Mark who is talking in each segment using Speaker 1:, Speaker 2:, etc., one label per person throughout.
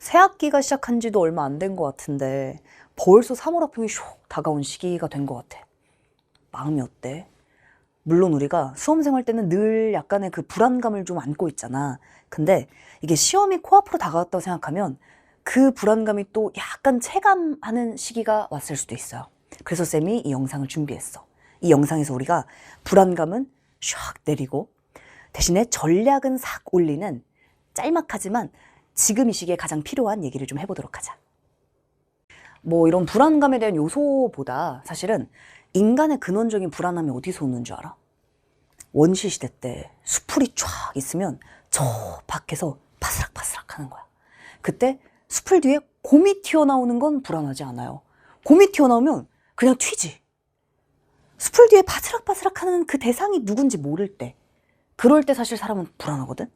Speaker 1: 새 학기가 시작한 지도 얼마 안 된 것 같은데 벌써 3월 학평이 슉 다가온 시기가 된 것 같아. 마음이 어때? 물론 우리가 수험생활 때는 늘 약간의 그 불안감을 좀 안고 있잖아. 근데 이게 시험이 코앞으로 다가왔다고 생각하면 그 불안감이 또 약간 체감하는 시기가 왔을 수도 있어요. 그래서 쌤이 이 영상을 준비했어. 이 영상에서 우리가 불안감은 샥 내리고 대신에 전략은 싹 올리는 짤막하지만 지금 이 시기에 가장 필요한 얘기를 좀 해보도록 하자. 뭐 이런 불안감에 대한 요소보다 사실은 인간의 근원적인 불안함이 어디서 오는 줄 알아? 원시 시대 때 수풀이 쫙 있으면 저 밖에서 바스락바스락 하는 거야. 그때 수풀 뒤에 곰이 튀어나오는 건 불안하지 않아요. 곰이 튀어나오면 그냥 튀지. 수풀 뒤에 바스락바스락 하는 그 대상이 누군지 모를 때, 그럴 때 사실 사람은 불안하거든.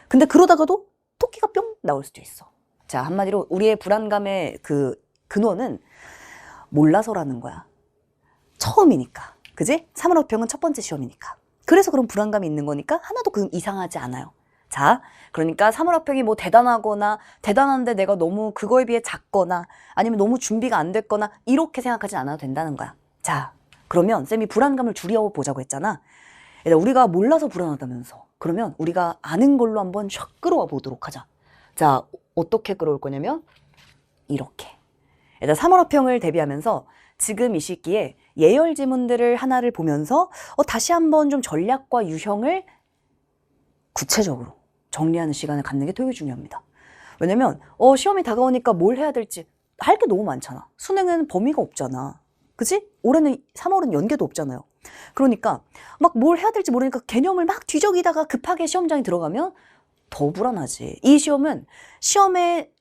Speaker 1: 근데 그러다가도 토끼가 뿅 나올 수도 있어. 자, 한마디로 우리의 불안감의 그 근원은 몰라서라는 거야. 처음이니까. 그지? 3월 학평은 첫 번째 시험이니까. 그래서 그런 불안감이 있는 거니까 하나도 이상하지 않아요. 자, 그러니까 3월 학평이 뭐 대단하거나 대단한데 내가 너무 그거에 비해 작거나 아니면 너무 준비가 안 됐거나 이렇게 생각하지 않아도 된다는 거야. 자, 그러면 쌤이 불안감을 줄여보자고 했잖아. 얘들아, 우리가 몰라서 불안하다면서. 그러면 우리가 아는 걸로 한번 샥 끌어와 보도록 하자. 자, 어떻게 끌어올 거냐면 이렇게. 얘들아, 3월 학평을 대비하면서 지금 이 시기에 예열 지문들을 하나를 보면서 다시 한번 좀 전략과 유형을 구체적으로 정리하는 시간을 갖는 게 되게 중요합니다. 왜냐면 시험이 다가오니까 뭘 해야 될지 할 게 너무 많잖아. 수능은 범위가 없잖아. 그치? 올해는 3월은 연계도 없잖아요. 그러니까 막 뭘 해야 될지 모르니까 개념을 막 뒤적이다가 급하게 시험장에 들어가면 더 불안하지. 이 시험은 시험의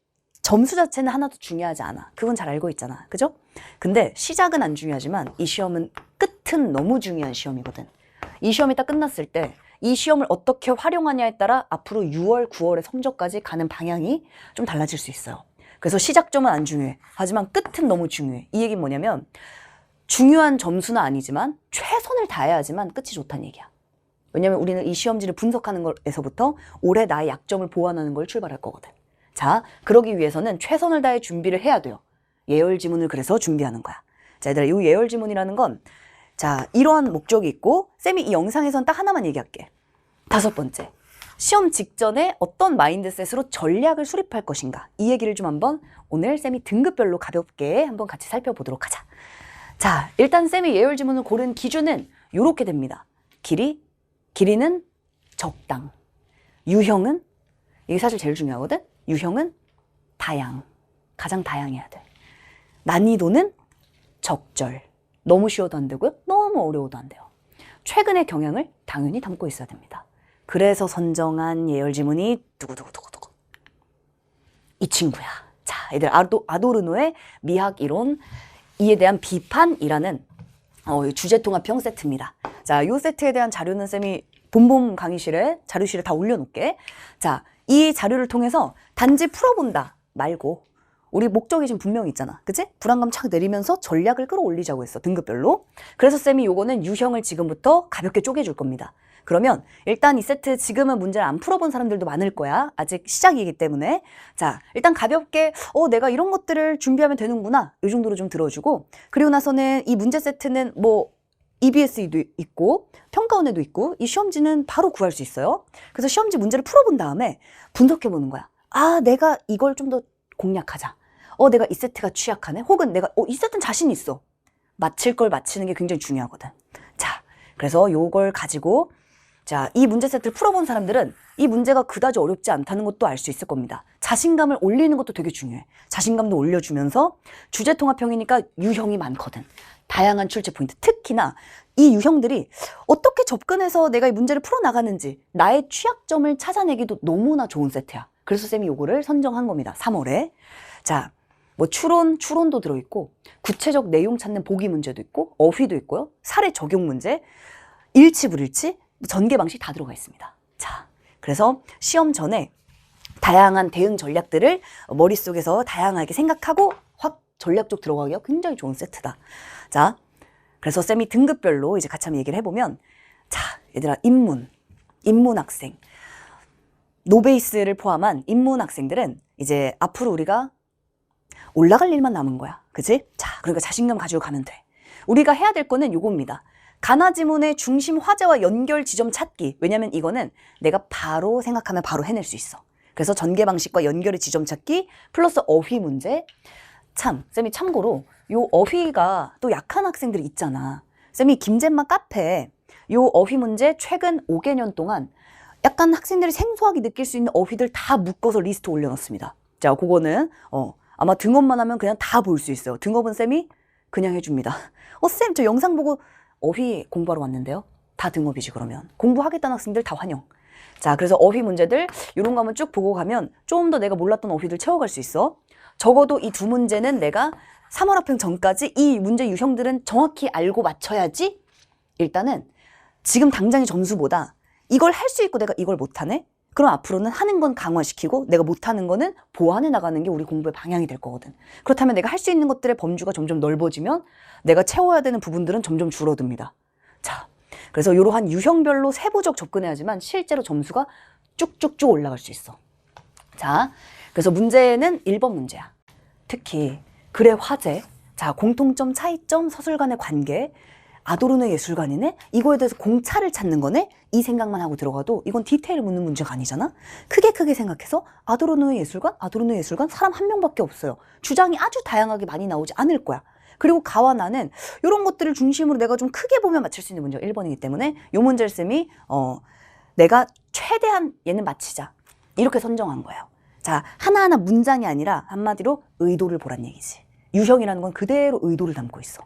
Speaker 1: 점수 자체는 하나도 중요하지 않아. 그건 잘 알고 있잖아. 그죠? 근데 시작은 안 중요하지만 이 시험은 끝은 너무 중요한 시험이거든. 이 시험이 딱 끝났을 때 이 시험을 어떻게 활용하냐에 따라 앞으로 6월, 9월의 성적까지 가는 방향이 좀 달라질 수 있어요. 그래서 시작점은 안 중요해. 하지만 끝은 너무 중요해. 이 얘기는 뭐냐면 중요한 점수는 아니지만 최선을 다해야지만 끝이 좋다는 얘기야. 왜냐면 우리는 이 시험지를 분석하는 것에서부터 올해 나의 약점을 보완하는 걸 출발할 거거든. 자, 그러기 위해서는 최선을 다해 준비를 해야 돼요. 예열 지문을 그래서 준비하는 거야. 자, 얘들아, 이 예열 지문이라는 건 자, 이러한 목적이 있고 쌤이 이 영상에선 딱 하나만 얘기할게. 5번째, 시험 직전에 어떤 마인드셋으로 전략을 수립할 것인가. 이 얘기를 좀 한번 오늘 쌤이 등급별로 가볍게 한번 같이 살펴보도록 하자. 자, 일단 쌤이 예열 지문을 고른 기준은 이렇게 됩니다. 길이는 적당. 유형은, 이게 사실 제일 중요하거든. 유형은 가장 다양해야 돼. 난이도는 적절. 너무 쉬워도 안 되고요. 너무 어려워도 안 돼요. 최근의 경향을 당연히 담고 있어야 됩니다. 그래서 선정한 예열 지문이 두구두구두구두구. 이 친구야. 자, 얘들 아도르노의 미학 이론, 이에 대한 비판이라는 주제통합형 세트입니다. 자, 이 세트에 대한 자료는 쌤이 본봄 강의실에 자료실에 다 올려놓을게. 자, 이 자료를 통해서 단지 풀어본다 말고 우리 목적이 지금 분명히 있잖아. 그치? 불안감 착 내리면서 전략을 끌어올리자고 했어. 등급별로. 그래서 쌤이 요거는 유형을 지금부터 가볍게 쪼개줄 겁니다. 그러면 일단 이 세트 지금은 문제를 안 풀어본 사람들도 많을 거야. 아직 시작이기 때문에. 자, 일단 가볍게 내가 이런 것들을 준비하면 되는구나. 이 정도로 좀 들어주고, 그리고 나서는 이 문제 세트는 뭐 EBS도 있고 평가원에도 있고 이 시험지는 바로 구할 수 있어요. 그래서 시험지 문제를 풀어본 다음에 분석해보는 거야. 아, 내가 이걸 좀 더 공략하자. 내가 이 세트가 취약하네. 혹은 내가 이 세트는 자신 있어. 맞힐 걸 맞히는 게 굉장히 중요하거든. 자, 그래서 요걸 가지고 자, 이 문제 세트를 풀어본 사람들은 이 문제가 그다지 어렵지 않다는 것도 알 수 있을 겁니다. 자신감을 올리는 것도 되게 중요해. 자신감도 올려주면서 주제통합형이니까 유형이 많거든. 다양한 출제 포인트. 특히나 이 유형들이 어떻게 접근해서 내가 이 문제를 풀어나가는지 나의 취약점을 찾아내기도 너무나 좋은 세트야. 그래서 쌤이 요거를 선정한 겁니다. 3월에. 자, 뭐 추론도 들어있고 구체적 내용 찾는 보기 문제도 있고 어휘도 있고요. 사례 적용 문제, 일치 불일치, 전개 방식 다 들어가 있습니다. 자, 그래서 시험 전에 다양한 대응 전략들을 머릿속에서 다양하게 생각하고 확 전략적 들어가기가 굉장히 좋은 세트다. 자, 그래서 쌤이 등급별로 이제 같이 한번 얘기를 해보면, 자, 얘들아, 인문 학생, 노베이스를 포함한 인문 학생들은 이제 앞으로 우리가 올라갈 일만 남은 거야. 그치? 자, 그러니까 자신감 가지고 가면 돼. 우리가 해야 될 거는 요겁니다. 가나 지문의 중심 화제와 연결 지점 찾기. 왜냐면 이거는 내가 바로 생각하면 바로 해낼 수 있어. 그래서 전개 방식과 연결의 지점 찾기 플러스 어휘 문제. 참, 쌤이 참고로 요 어휘가 또 약한 학생들이 있잖아. 쌤이 김잼마 카페에 요 어휘 문제 최근 5개년 동안 약간 학생들이 생소하게 느낄 수 있는 어휘들 다 묶어서 리스트 올려놨습니다. 자, 그거는 아마 등업만 하면 그냥 다 볼 수 있어요. 등업은 쌤이 그냥 해줍니다. 쌤, 저 영상 보고 어휘 공부하러 왔는데요. 다 등업이지 그러면. 공부하겠다는 학생들 다 환영. 자, 그래서 어휘 문제들 이런 거 한번 쭉 보고 가면 좀 더 내가 몰랐던 어휘들 채워갈 수 있어. 적어도 이 두 문제는 내가 3월 합평 전까지 이 문제 유형들은 정확히 알고 맞춰야지. 일단은 지금 당장의 점수보다 이걸 할 수 있고 내가 이걸 못하네? 그럼 앞으로는 하는 건 강화시키고 내가 못하는 거는 보완해 나가는 게 우리 공부의 방향이 될 거거든. 그렇다면 내가 할 수 있는 것들의 범주가 점점 넓어지면 내가 채워야 되는 부분들은 점점 줄어듭니다. 자, 그래서 이러한 유형별로 세부적 접근해야지만 실제로 점수가 쭉쭉쭉 올라갈 수 있어. 자, 그래서 문제는 1번 문제야. 특히 글의 화제, 자, 공통점, 차이점, 서술 간의 관계, 아도르노 예술관이네? 이거에 대해서 공차를 찾는 거네? 이 생각만 하고 들어가도 이건 디테일을 묻는 문제가 아니잖아? 크게 생각해서 아도르노 예술관? 아도르노 예술관? 사람 한 명밖에 없어요. 주장이 아주 다양하게 많이 나오지 않을 거야. 그리고 가와 나는 이런 것들을 중심으로 내가 좀 크게 보면 맞출 수 있는 문제가 1번이기 때문에 이 문제를 쌤이 내가 최대한 얘는 맞히자. 이렇게 선정한 거예요. 자, 하나하나 문장이 아니라 한마디로 의도를 보란 얘기지. 유형이라는 건 그대로 의도를 담고 있어.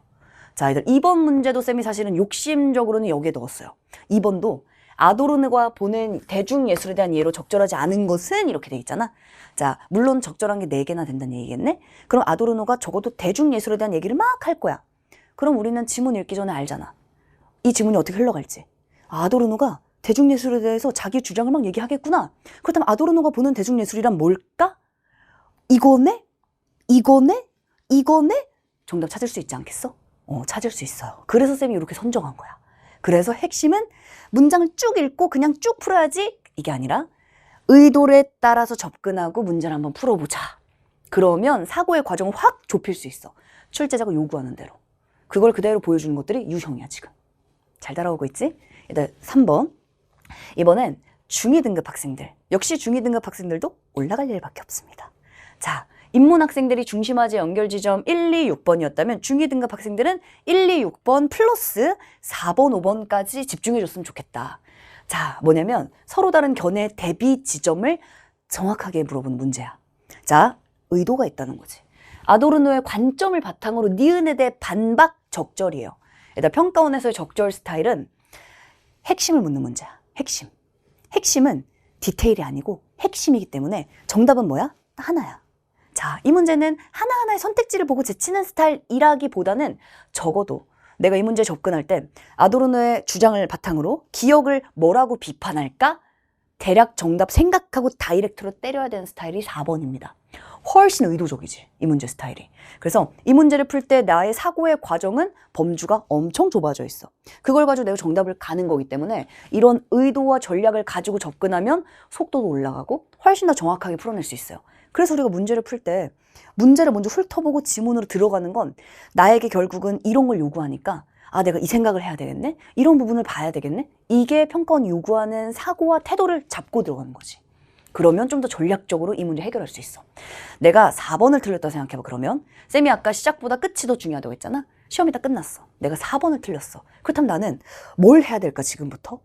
Speaker 1: 자, 얘들 2번 문제도 쌤이 사실은 욕심적으로는 여기에 넣었어요. 2번도 아도르노가 보는 대중예술에 대한 예로 적절하지 않은 것은 이렇게 돼 있잖아. 자, 물론 적절한 게 4개나 된다는 얘기겠네? 그럼 아도르노가 적어도 대중예술에 대한 얘기를 막 할 거야. 그럼 우리는 지문 읽기 전에 알잖아. 이 지문이 어떻게 흘러갈지. 아도르노가 대중예술에 대해서 자기 주장을 막 얘기하겠구나. 그렇다면 아도르노가 보는 대중예술이란 뭘까? 이거네? 이거네? 이거네? 정답 찾을 수 있지 않겠어? 찾을 수 있어요. 그래서 쌤이 이렇게 선정한 거야. 그래서 핵심은 문장을 쭉 읽고 그냥 쭉 풀어야지 이게 아니라 의도에 따라서 접근하고 문제를 한번 풀어보자. 그러면 사고의 과정을 확 좁힐 수 있어. 출제자가 요구하는 대로. 그걸 그대로 보여주는 것들이 유형이야 지금. 잘 따라오고 있지? 일단 3번. 이번엔 중2 등급 학생들. 역시 중2 등급 학생들도 올라갈 일밖에 없습니다. 자, 인문 학생들이 중심화제 연결 지점 1, 2, 6번이었다면 중2 등급 학생들은 1, 2, 6번 플러스 4번, 5번까지 집중해 줬으면 좋겠다. 자, 뭐냐면 서로 다른 견해 대비 지점을 정확하게 물어본 문제야. 자, 의도가 있다는 거지. 아도르노의 관점을 바탕으로 니은에 대해 반박 적절이에요. 일단 평가원에서의 적절 스타일은 핵심을 묻는 문제야. 핵심. 핵심은 디테일이 아니고 핵심이기 때문에 정답은 뭐야? 하나야. 자, 이 문제는 하나하나의 선택지를 보고 제치는 스타일이라기보다는 적어도 내가 이 문제에 접근할 때 아도르노의 주장을 바탕으로 기억을 뭐라고 비판할까? 대략 정답 생각하고 다이렉트로 때려야 되는 스타일이 4번입니다. 훨씬 의도적이지, 이 문제 스타일이. 그래서 이 문제를 풀 때 나의 사고의 과정은 범주가 엄청 좁아져 있어. 그걸 가지고 내가 정답을 가는 거기 때문에 이런 의도와 전략을 가지고 접근하면 속도도 올라가고 훨씬 더 정확하게 풀어낼 수 있어요. 그래서 우리가 문제를 풀 때 문제를 먼저 훑어보고 지문으로 들어가는 건 나에게 결국은 이런 걸 요구하니까 아, 내가 이 생각을 해야 되겠네? 이런 부분을 봐야 되겠네? 이게 평가원이 요구하는 사고와 태도를 잡고 들어가는 거지. 그러면 좀 더 전략적으로 이 문제 해결할 수 있어. 내가 4번을 틀렸다고 생각해봐. 그러면 쌤이 아까 시작보다 끝이 더 중요하다고 했잖아. 시험이 다 끝났어. 내가 4번을 틀렸어. 그렇다면 나는 뭘 해야 될까 지금부터?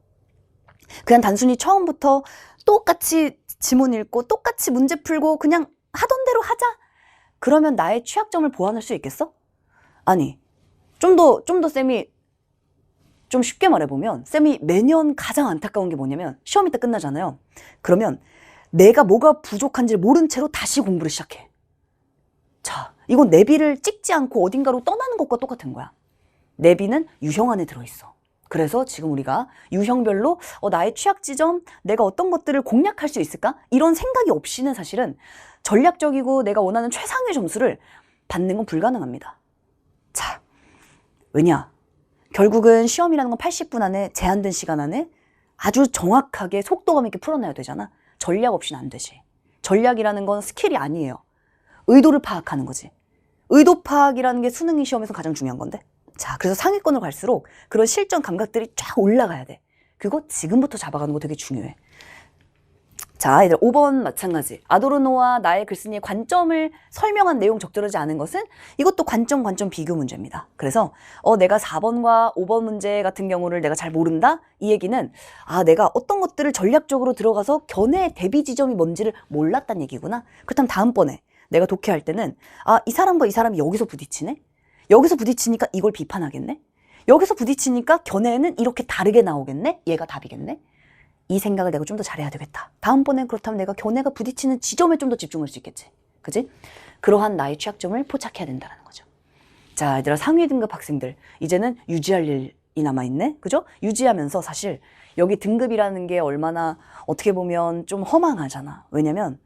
Speaker 1: 그냥 단순히 처음부터 똑같이 지문 읽고 똑같이 문제 풀고 그냥 하던 대로 하자? 그러면 나의 취약점을 보완할 수 있겠어? 아니, 좀 더 쌤이 좀 쉽게 말해보면 쌤이 매년 가장 안타까운 게 뭐냐면 시험이 딱 끝나잖아요. 그러면 내가 뭐가 부족한지를 모른 채로 다시 공부를 시작해. 자, 이건 내비를 찍지 않고 어딘가로 떠나는 것과 똑같은 거야. 내비는 유형 안에 들어있어. 그래서 지금 우리가 유형별로 나의 취약 지점, 내가 어떤 것들을 공략할 수 있을까? 이런 생각이 없이는 사실은 전략적이고 내가 원하는 최상의 점수를 받는 건 불가능합니다. 자, 왜냐? 결국은 시험이라는 건 80분 안에 제한된 시간 안에 아주 정확하게 속도감 있게 풀어내야 되잖아. 전략 없이는 안 되지. 전략이라는 건 스킬이 아니에요. 의도를 파악하는 거지. 의도 파악이라는 게 수능 시험에서 가장 중요한 건데. 자, 그래서 상위권을 갈수록 그런 실전 감각들이 쫙 올라가야 돼. 그거 지금부터 잡아가는 거 되게 중요해. 자, 얘들 5번 마찬가지. 아도르노와 나의 글쓴이의 관점을 설명한 내용 적절하지 않은 것은 이것도 관점 비교 문제입니다. 그래서 내가 4번과 5번 문제 같은 경우를 내가 잘 모른다? 이 얘기는 내가 어떤 것들을 전략적으로 들어가서 견해의 대비 지점이 뭔지를 몰랐다는 얘기구나. 그렇다면 다음번에 내가 독해할 때는 이 사람과 이 사람이 여기서 부딪히네? 여기서 부딪히니까 이걸 비판하겠네? 여기서 부딪히니까 견해는 이렇게 다르게 나오겠네? 얘가 답이겠네? 이 생각을 내가 좀 더 잘해야 되겠다. 다음번엔 그렇다면 내가 견해가 부딪히는 지점에 좀 더 집중할 수 있겠지. 그지? 그러한 나의 취약점을 포착해야 된다는 거죠. 자, 얘들아, 상위 등급 학생들. 이제는 유지할 일이 남아있네. 그죠? 유지하면서 사실 여기 등급이라는 게 얼마나 어떻게 보면 좀 허망하잖아. 왜냐면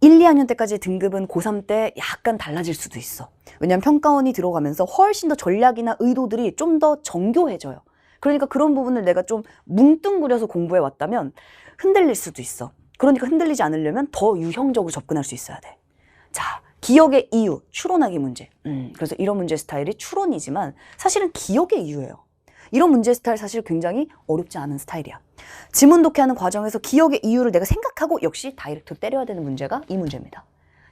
Speaker 1: 1, 2학년 때까지의 등급은 고3 때 약간 달라질 수도 있어. 왜냐면 평가원이 들어가면서 훨씬 더 전략이나 의도들이 좀 더 정교해져요. 그러니까 그런 부분을 내가 좀 뭉뚱그려서 공부해 왔다면 흔들릴 수도 있어. 그러니까 흔들리지 않으려면 더 유형적으로 접근할 수 있어야 돼. 자, 기억의 이유, 추론하기 문제. 그래서 이런 문제 스타일이 추론이지만 사실은 기억의 이유예요. 이런 문제 스타일 사실 굉장히 어렵지 않은 스타일이야. 지문 독해하는 과정에서 기억의 이유를 내가 생각하고 역시 다이렉트로 때려야 되는 문제가 이 문제입니다.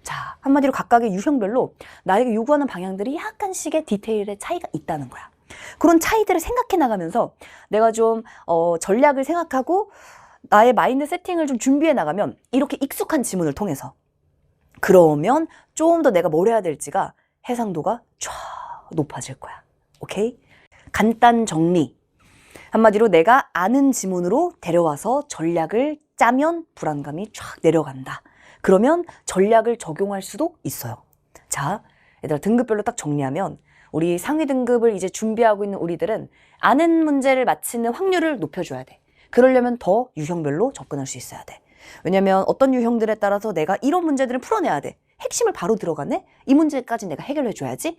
Speaker 1: 자, 한마디로 각각의 유형별로 나에게 요구하는 방향들이 약간씩의 디테일의 차이가 있다는 거야. 그런 차이들을 생각해 나가면서 내가 좀 전략을 생각하고 나의 마인드 세팅을 좀 준비해 나가면 이렇게 익숙한 지문을 통해서 그러면 좀 더 내가 뭘 해야 될지가 해상도가 쫙 높아질 거야. 오케이? 간단 정리. 한마디로 내가 아는 지문으로 데려와서 전략을 짜면 불안감이 쫙 내려간다. 그러면 전략을 적용할 수도 있어요. 자, 얘들아, 등급별로 딱 정리하면 우리 상위 등급을 이제 준비하고 있는 우리들은 아는 문제를 맞히는 확률을 높여줘야 돼. 그러려면 더 유형별로 접근할 수 있어야 돼. 왜냐면 어떤 유형들에 따라서 내가 이런 문제들을 풀어내야 돼. 핵심을 바로 들어가네? 이 문제까지 내가 해결해줘야지.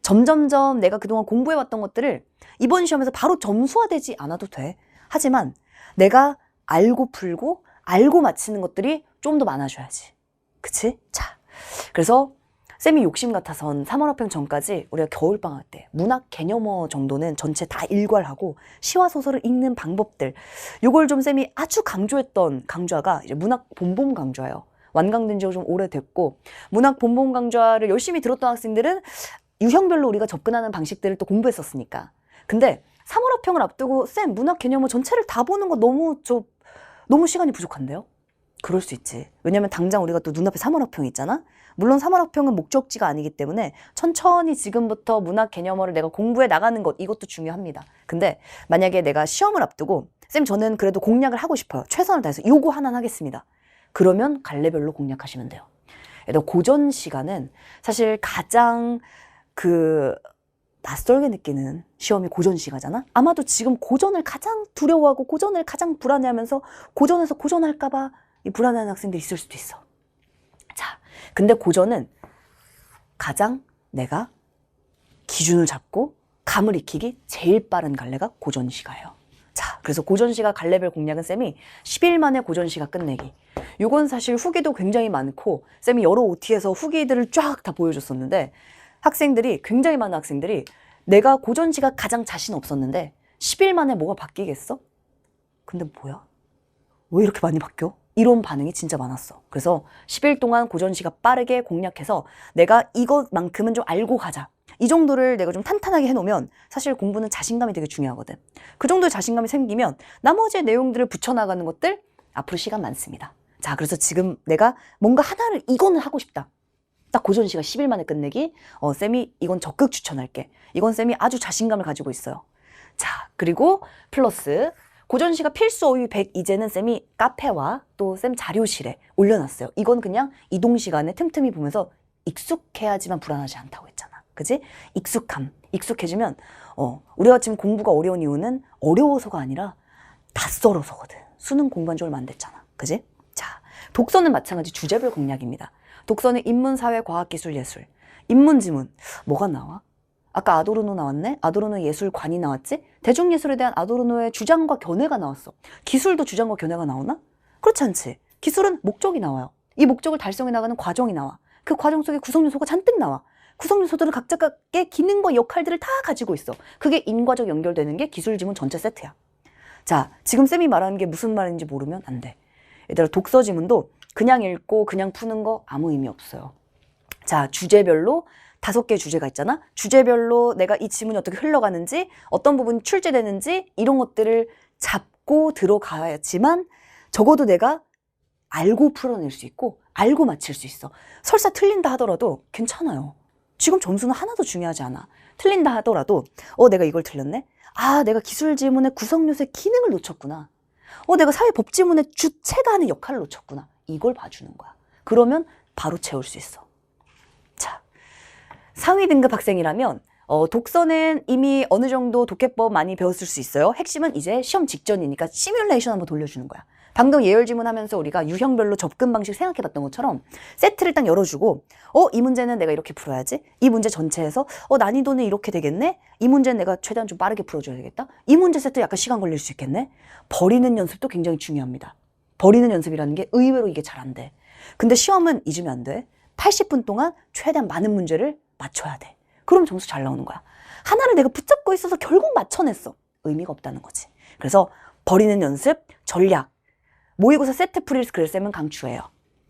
Speaker 1: 점점점 내가 그동안 공부해왔던 것들을 이번 시험에서 바로 점수화되지 않아도 돼. 하지만 내가 알고 풀고 알고 맞히는 것들이 좀 더 많아져야지. 그치? 자, 그래서 쌤이 욕심 같아선 3월합평 전까지 우리가 겨울방학 때 문학 개념어 정도는 전체 다 일괄하고 시와 소설을 읽는 방법들, 요걸 좀 쌤이 아주 강조했던 강좌가 이제 문학 본본 강좌예요. 완강된 지가 좀 오래됐고, 문학 본본 강좌를 열심히 들었던 학생들은 유형별로 우리가 접근하는 방식들을 또 공부했었으니까. 근데 3월합평을 앞두고 쌤 문학 개념어 전체를 다 보는 거 너무 시간이 부족한데요? 그럴 수 있지. 왜냐면 당장 우리가 또 눈앞에 3월합평이 있잖아? 물론 3월합평은 목적지가 아니기 때문에 천천히 지금부터 문학 개념어를 내가 공부해 나가는 것, 이것도 중요합니다. 근데 만약에 내가 시험을 앞두고 쌤 저는 그래도 공략을 하고 싶어요. 최선을 다해서 요거 하나는 하겠습니다. 그러면 갈래별로 공략하시면 돼요. 고전 시간은 사실 가장 낯설게 느끼는 시험이 고전 시가잖아? 아마도 지금 고전을 가장 두려워하고 고전을 가장 불안해하면서 고전에서 고전할까봐 이 불안한 학생들이 있을 수도 있어. 자, 근데 고전은 가장 내가 기준을 잡고 감을 익히기 제일 빠른 갈래가 고전 시가예요. 자, 그래서 고전 시가 갈래별 공략은 쌤이 10일 만에 고전 시가 끝내기. 요건 사실 후기도 굉장히 많고 쌤이 여러 OT에서 후기들을 쫙 다 보여줬었는데 굉장히 많은 학생들이 내가 고전 시가 가장 자신 없었는데 10일 만에 뭐가 바뀌겠어? 근데 뭐야? 왜 이렇게 많이 바뀌어? 이런 반응이 진짜 많았어. 그래서 10일 동안 고전 시가 빠르게 공략해서 내가 이것만큼은 좀 알고 가자. 이 정도를 내가 좀 탄탄하게 해놓으면 사실 공부는 자신감이 되게 중요하거든. 그 정도의 자신감이 생기면 나머지 내용들을 붙여나가는 것들 앞으로 시간 많습니다. 자, 그래서 지금 내가 뭔가 하나를 이거는 하고 싶다. 딱 고전 시가 10일 만에 끝내기. 쌤이 이건 적극 추천할게. 이건 쌤이 아주 자신감을 가지고 있어요. 자, 그리고 플러스 고전 시가 필수 어휘 100 이제는 쌤이 카페와 또 쌤 자료실에 올려놨어요. 이건 그냥 이동 시간에 틈틈이 보면서 익숙해야지만 불안하지 않다고 했잖아. 그지? 익숙해지면 우리가 지금 공부가 어려운 이유는 어려워서가 아니라 낯설어서거든. 수능 공부한 지 얼마 안 됐잖아. 그지? 자, 독서는 마찬가지 주제별 공략입니다. 독서는 인문, 사회, 과학, 기술, 예술. 인문 지문 뭐가 나와? 아까 아도르노 나왔네? 아도르노 예술관이 나왔지? 대중예술에 대한 아도르노의 주장과 견해가 나왔어. 기술도 주장과 견해가 나오나? 그렇지 않지. 기술은 목적이 나와요. 이 목적을 달성해 나가는 과정이 나와. 그 과정 속에 구성 요소가 잔뜩 나와. 구성 요소들은 각자의 기능과 역할들을 다 가지고 있어. 그게 인과적 연결되는 게 기술 지문 전체 세트야. 자, 지금 쌤이 말하는 게 무슨 말인지 모르면 안 돼. 얘들아, 독서 지문도 그냥 읽고 그냥 푸는 거 아무 의미 없어요. 자, 주제별로 5개의 주제가 있잖아. 주제별로 내가 이 지문이 어떻게 흘러가는지, 어떤 부분이 출제되는지 이런 것들을 잡고 들어가야지만 적어도 내가 알고 풀어낼 수 있고 알고 맞힐 수 있어. 설사 틀린다 하더라도 괜찮아요. 지금 점수는 하나도 중요하지 않아. 틀린다 하더라도 내가 이걸 틀렸네? 아, 내가 기술 지문의 구성 요소의 기능을 놓쳤구나. 내가 사회 법 지문의 주체가 하는 역할을 놓쳤구나. 이걸 봐주는 거야. 그러면 바로 채울 수 있어. 자, 상위 등급 학생이라면 독서는 이미 어느 정도 독해법 많이 배웠을 수 있어요. 핵심은 이제 시험 직전이니까 시뮬레이션 한번 돌려주는 거야. 방금 예열 지문 하면서 우리가 유형별로 접근 방식 생각해봤던 것처럼 세트를 딱 열어주고 이 문제는 내가 이렇게 풀어야지. 이 문제 전체에서 난이도는 이렇게 되겠네. 이 문제는 내가 최대한 좀 빠르게 풀어줘야 되겠다. 이 문제 세트 약간 시간 걸릴 수 있겠네. 버리는 연습도 굉장히 중요합니다. 버리는 연습이라는 게 의외로 이게 잘 안 돼. 근데 시험은 잊으면 안 돼. 80분 동안 최대한 많은 문제를 맞춰야 돼. 그럼 점수 잘 나오는 거야. 하나를 내가 붙잡고 있어서 결국 맞춰냈어. 의미가 없다는 거지. 그래서 버리는 연습, 전략. 모의고사 세트 풀이를 글쌤은 강추해요.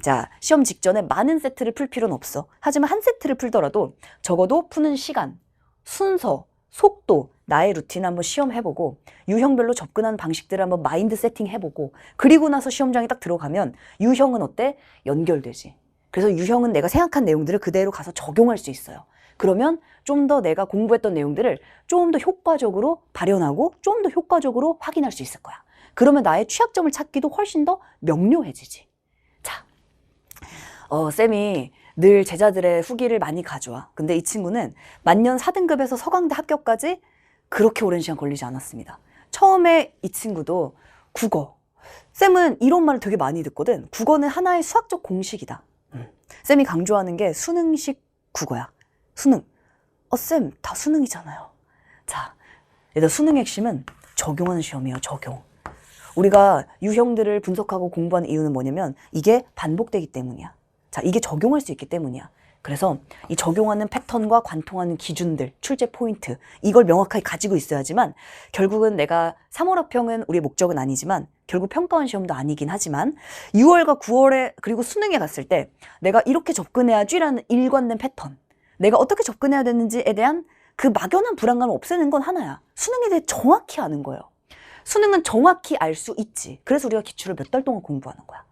Speaker 1: 자, 시험 직전에 많은 세트를 풀 필요는 없어. 하지만 한 세트를 풀더라도 적어도 푸는 시간, 순서, 속도, 나의 루틴 한번 시험해보고 유형별로 접근하는 방식들을 한번 마인드 세팅해보고 그리고 나서 시험장에 딱 들어가면 유형은 어때? 연결되지. 그래서 유형은 내가 생각한 내용들을 그대로 가서 적용할 수 있어요. 그러면 좀 더 내가 공부했던 내용들을 좀 더 효과적으로 발현하고 좀 더 효과적으로 확인할 수 있을 거야. 그러면 나의 취약점을 찾기도 훨씬 더 명료해지지. 자, 쌤이 늘 제자들의 후기를 많이 가져와. 근데 이 친구는 만년 4등급에서 서강대 합격까지 그렇게 오랜 시간 걸리지 않았습니다. 처음에 이 친구도 국어. 쌤은 이런 말을 되게 많이 듣거든. 국어는 하나의 수학적 공식이다. 쌤이 강조하는 게 수능식 국어야. 수능. 쌤, 다 수능이잖아요. 자, 얘들 수능 핵심은 적용하는 시험이에요. 적용. 우리가 유형들을 분석하고 공부하는 이유는 뭐냐면 이게 반복되기 때문이야. 자, 이게 적용할 수 있기 때문이야. 그래서 이 적용하는 패턴과 관통하는 기준들, 출제 포인트 이걸 명확하게 가지고 있어야지만 결국은 내가 3월 합평은 우리의 목적은 아니지만 결국 평가원 시험도 아니긴 하지만 6월과 9월에 그리고 수능에 갔을 때 내가 이렇게 접근해야지라는 일관된 패턴 내가 어떻게 접근해야 되는지에 대한 그 막연한 불안감을 없애는 건 하나야. 수능에 대해 정확히 아는 거예요. 수능은 정확히 알 수 있지. 그래서 우리가 기출을 몇 달 동안 공부하는 거야.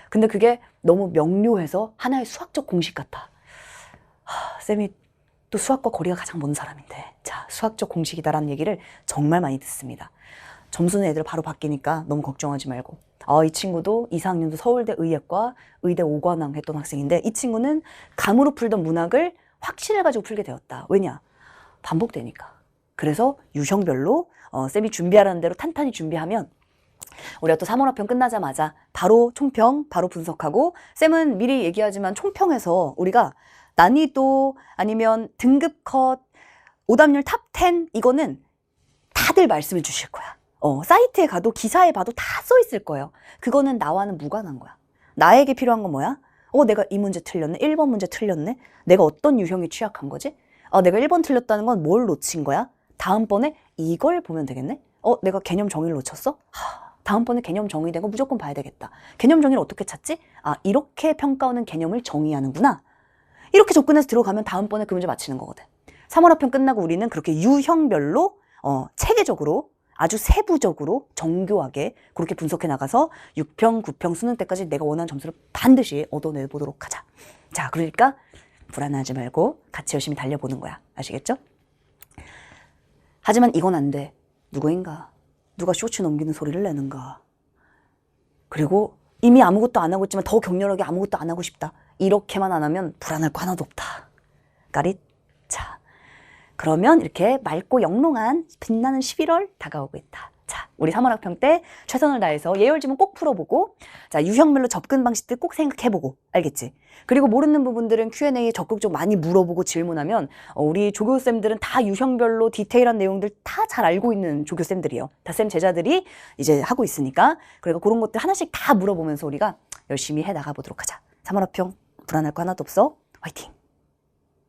Speaker 1: 근데 그게 너무 명료해서 하나의 수학적 공식 같아. 쌤이 또 수학과 거리가 가장 먼 사람인데 자, 수학적 공식이다라는 얘기를 정말 많이 듣습니다. 점수는 애들 바로 바뀌니까 너무 걱정하지 말고 이 친구도 2, 4학년도 서울대 의예과 의대 5관왕 했던 학생인데 이 친구는 감으로 풀던 문학을 확신을 가지고 풀게 되었다. 왜냐? 반복되니까. 그래서 유형별로 쌤이 준비하라는 대로 탄탄히 준비하면 우리가 또 3월 합평 끝나자마자 바로 총평, 바로 분석하고 쌤은 미리 얘기하지만 총평에서 우리가 난이도 아니면 등급 컷, 오답률 탑 10 이거는 다들 말씀해 주실 거야. 사이트에 가도 기사에 봐도 다 써 있을 거예요. 그거는 나와는 무관한 거야. 나에게 필요한 건 뭐야? 내가 이 문제 틀렸네. 1번 문제 틀렸네. 내가 어떤 유형에 취약한 거지? 내가 1번 틀렸다는 건 뭘 놓친 거야? 다음번에 이걸 보면 되겠네? 내가 개념 정의를 놓쳤어? 다음번에 개념 정의된 거 무조건 봐야 되겠다. 개념 정의를 어떻게 찾지? 이렇게 평가하는 개념을 정의하는구나. 이렇게 접근해서 들어가면 다음번에 그 문제 맞히는 거거든. 3월 합평 끝나고 우리는 그렇게 유형별로 체계적으로 아주 세부적으로 정교하게 그렇게 분석해 나가서 6평, 9평 수능 때까지 내가 원하는 점수를 반드시 얻어내보도록 하자. 자, 그러니까 불안하지 말고 같이 열심히 달려보는 거야. 아시겠죠? 하지만 이건 안 돼. 누구인가? 누가 쇼츠 넘기는 소리를 내는가? 그리고 이미 아무것도 안 하고 있지만 더 격렬하게 아무것도 안 하고 싶다. 이렇게만 안 하면 불안할 거 하나도 없다. 까릿? 자, 그러면 이렇게 맑고 영롱한 빛나는 11월 다가오고 있다. 자, 우리 3월 학평 때 최선을 다해서 예열 지문 꼭 풀어보고 자, 유형별로 접근 방식들 꼭 생각해보고 알겠지? 그리고 모르는 부분들은 Q&A에 적극적으로 많이 물어보고 질문하면 우리 조교쌤들은 다 유형별로 디테일한 내용들 다 잘 알고 있는 조교쌤들이에요. 다 쌤 제자들이 이제 하고 있으니까 그리고 그런 것들 하나씩 다 물어보면서 우리가 열심히 해 나가보도록 하자. 3월 합평 불안할 거 하나도 없어. 화이팅!